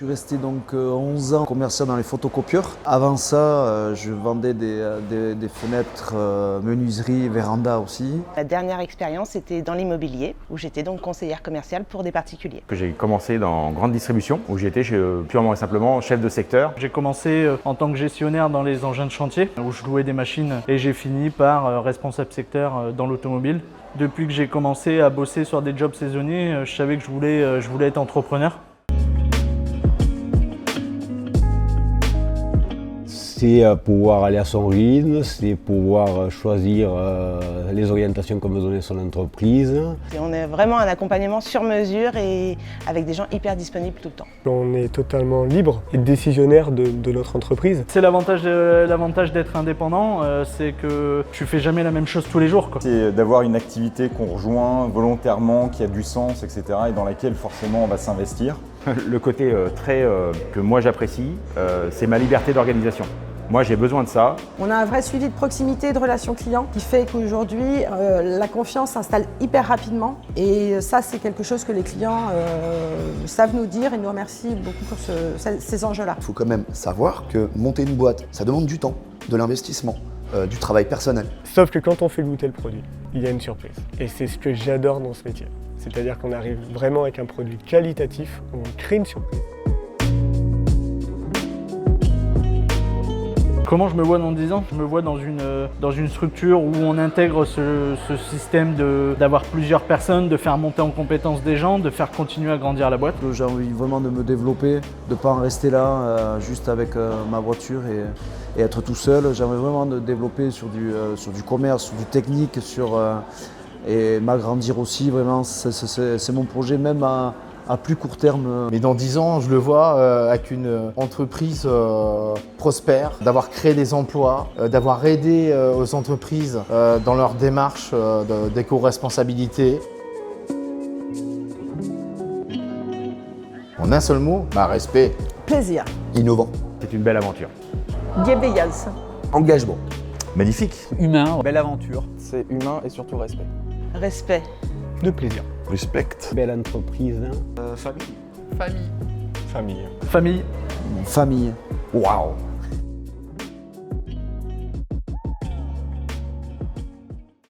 suis resté donc 11 ans commercial dans les photocopieurs. Avant ça, je vendais des fenêtres, menuiseries, vérandas aussi. La dernière expérience était dans l'immobilier, où j'étais donc conseillère commerciale pour des particuliers. J'ai commencé dans grande distribution, où j'étais purement et simplement chef de secteur. J'ai commencé en tant que gestionnaire dans les engins de chantier, où je louais des machines, et j'ai fini par responsable secteur dans l'automobile. Depuis que j'ai commencé à bosser sur des jobs saisonniers, je savais que je voulais être entrepreneur. C'est pouvoir aller à son rythme, c'est pouvoir choisir les orientations qu'on veut donner son entreprise. Et on est vraiment un accompagnement sur mesure et avec des gens hyper disponibles tout le temps. On est totalement libre et décisionnaire de notre entreprise. C'est l'avantage d'être indépendant, c'est que tu fais jamais la même chose tous les jours, quoi. C'est d'avoir une activité qu'on rejoint volontairement, qui a du sens, etc. et dans laquelle forcément on va s'investir. Le côté que moi j'apprécie, c'est ma liberté d'organisation. Moi j'ai besoin de ça. On a un vrai suivi de proximité et de relations clients qui fait qu'aujourd'hui la confiance s'installe hyper rapidement et ça c'est quelque chose que les clients savent nous dire et nous remercient beaucoup pour ces enjeux-là. Il faut quand même savoir que monter une boîte, ça demande du temps, de l'investissement, du travail personnel. Sauf que quand on fait goûter le produit, il y a une surprise. Et c'est ce que j'adore dans ce métier. C'est-à-dire qu'on arrive vraiment avec un produit qualitatif, on crée une surprise. Comment je me vois dans 10 ans? Je me vois dans une structure où on intègre ce système d'avoir plusieurs personnes, de faire monter en compétence des gens, de faire continuer à grandir la boîte. J'ai envie vraiment de me développer, de ne pas en rester là juste avec ma voiture et être tout seul. J'aimerais vraiment de développer sur du commerce, sur du technique, et m'agrandir aussi. Vraiment, c'est mon projet même à plus court terme. Mais dans 10 ans, je le vois avec une entreprise prospère, d'avoir créé des emplois, d'avoir aidé aux entreprises dans leur démarche d'éco-responsabilité. En un seul mot, respect. Plaisir. Innovant. C'est une belle aventure. Bienveillance. Engagement. Magnifique. Humain. Belle aventure. C'est humain et surtout respect. Respect. De plaisir. Respect. Belle entreprise. Famille. Famille. Famille. Famille. Waouh.